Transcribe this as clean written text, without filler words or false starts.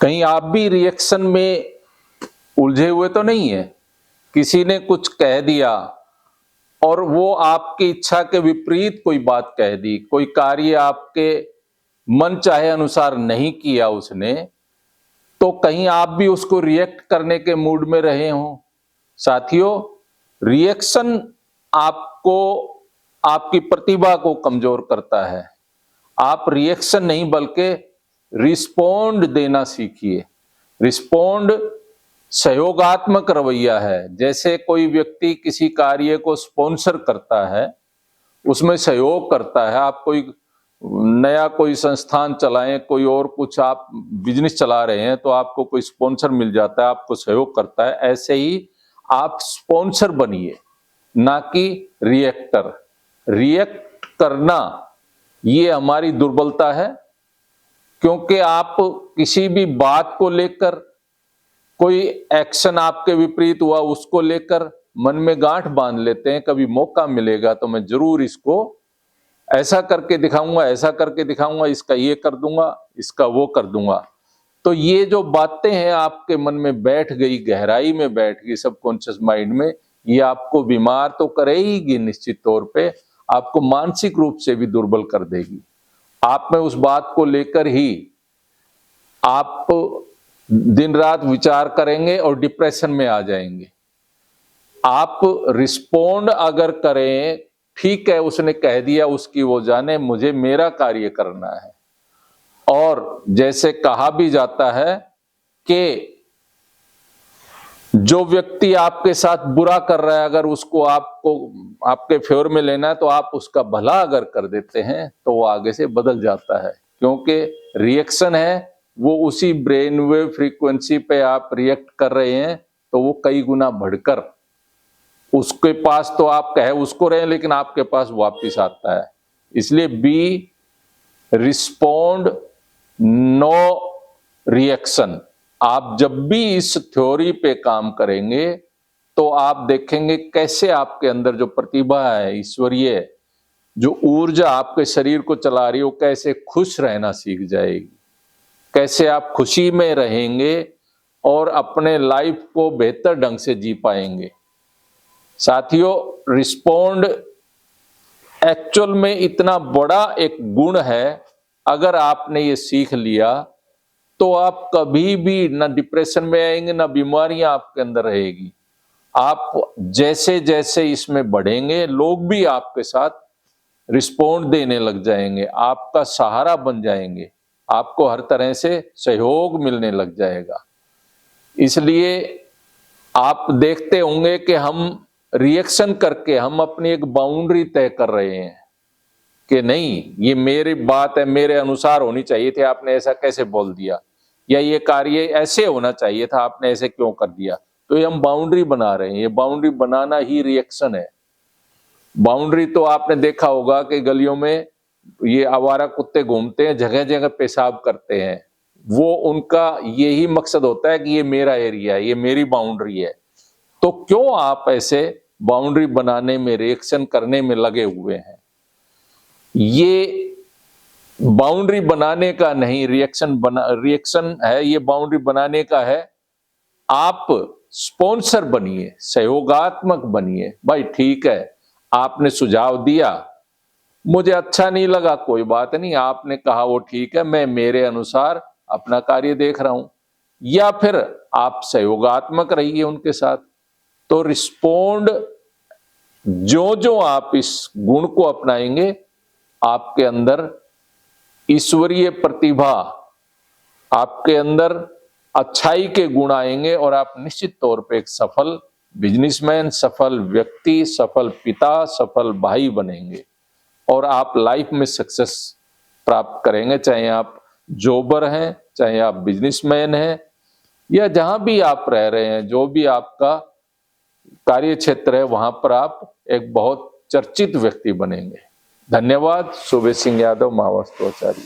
कहीं आप भी रिएक्शन में उलझे हुए तो नहीं है? किसी ने कुछ कह दिया और वो आपकी इच्छा के विपरीत कोई बात कह दी, कोई कार्य आपके मन चाहे अनुसार नहीं किया उसने, तो कहीं आप भी उसको रिएक्ट करने के मूड में रहे हों। साथियों, रिएक्शन आपको आपकी प्रतिभा को कमजोर करता है। आप रिएक्शन नहीं बल्कि रिस्पोंड देना सीखिए। रिस्पोंड सहयोगात्मक रवैया है। जैसे कोई व्यक्ति किसी कार्य को स्पॉन्सर करता है, उसमें सहयोग करता है। आप कोई नया कोई संस्थान चलाएं, कोई और कुछ आप बिजनेस चला रहे हैं, तो आपको कोई स्पॉन्सर मिल जाता है, आपको सहयोग करता है। ऐसे ही आप स्पॉन्सर बनिए, ना कि रिएक्टर। रिएक्ट करना ये हमारी दुर्बलता है, क्योंकि आप किसी भी बात को लेकर, कोई एक्शन आपके विपरीत हुआ उसको लेकर मन में गांठ बांध लेते हैं। कभी मौका मिलेगा तो मैं जरूर इसको ऐसा करके दिखाऊंगा, ऐसा करके दिखाऊंगा, इसका ये कर दूंगा, इसका वो कर दूंगा। तो ये जो बातें हैं आपके मन में बैठ गई, गहराई में बैठ गई, सबकॉन्शियस माइंड में, ये आपको बीमार तो करेगी निश्चित तौर पे, आपको मानसिक रूप से भी दुर्बल कर देगी। आप में उस बात को लेकर ही आप दिन रात विचार करेंगे और डिप्रेशन में आ जाएंगे। आप रिस्पोंड अगर करें, ठीक है उसने कह दिया, उसकी वो जाने, मुझे मेरा कार्य करना है। और जैसे कहा भी जाता है कि जो व्यक्ति आपके साथ बुरा कर रहा है, अगर उसको आपको आपके फेवर में लेना है, तो आप उसका भला अगर कर देते हैं तो वो आगे से बदल जाता है। क्योंकि रिएक्शन है, वो उसी ब्रेन वेव फ्रीक्वेंसी पे आप रिएक्ट कर रहे हैं, तो वो कई गुना बढ़कर उसके पास तो आप कहे उसको रहे, लेकिन आपके पास वापिस आता है। इसलिए बी रिस्पोंड, नो रिएक्शन। आप जब भी इस थ्योरी पे काम करेंगे तो आप देखेंगे कैसे आपके अंदर जो प्रतिभा है, ईश्वरीय जो ऊर्जा आपके शरीर को चला रही है, वो कैसे खुश रहना सीख जाएगी, कैसे आप खुशी में रहेंगे और अपने लाइफ को बेहतर ढंग से जी पाएंगे। साथियों, रिस्पोंड एक्चुअल में इतना बड़ा एक गुण है। अगर आपने ये सीख लिया तो आप कभी भी ना डिप्रेशन में आएंगे, ना बीमारियां आपके अंदर रहेगी। आप जैसे जैसे इसमें बढ़ेंगे, लोग भी आपके साथ रिस्पोंड देने लग जाएंगे, आपका सहारा बन जाएंगे, आपको हर तरह से सहयोग मिलने लग जाएगा। इसलिए आप देखते होंगे कि हम रिएक्शन करके हम अपनी एक बाउंड्री तय कर रहे हैं कि नहीं, ये मेरी बात है, मेरे अनुसार होनी चाहिए थी, आपने ऐसा कैसे बोल दिया, या ये कार्य ऐसे होना चाहिए था, आपने ऐसे क्यों कर दिया। तो ये हम बाउंड्री बना रहे हैं। ये बाउंड्री बनाना ही रिएक्शन है। बाउंड्री तो आपने देखा होगा कि गलियों में ये आवारा कुत्ते घूमते हैं, जगह जगह पेशाब करते हैं। वो उनका यही मकसद होता है कि ये मेरा एरिया है, ये मेरी बाउंड्री है। तो क्यों आप ऐसे बाउंड्री बनाने में, रिएक्शन करने में लगे हुए हैं? ये बाउंड्री बनाने का नहीं, रिएक्शन है, ये बाउंड्री बनाने का है। आप स्पॉन्सर बनिए, सहयोगात्मक बनिए। भाई ठीक है, आपने सुझाव दिया, मुझे अच्छा नहीं लगा, कोई बात नहीं, आपने कहा वो ठीक है, मैं मेरे अनुसार अपना कार्य देख रहा हूं। या फिर आप सहयोगात्मक रहिए उनके साथ। तो रिस्पोंड, जो जो आप इस गुण को अपनाएंगे, आपके अंदर ईश्वरीय प्रतिभा, आपके अंदर अच्छाई के गुण आएंगे और आप निश्चित तौर पे एक सफल बिजनेसमैन, सफल व्यक्ति, सफल पिता, सफल भाई बनेंगे और आप लाइफ में सक्सेस प्राप्त करेंगे। चाहे आप जॉबर हैं, चाहे आप बिजनेसमैन हैं, या जहां भी आप रह रहे हैं, जो भी आपका कार्य क्षेत्र है, वहां पर आप एक बहुत चर्चित व्यक्ति बनेंगे। धन्यवाद। सुबेश सिंह यादव, महावस्त्राचार्य।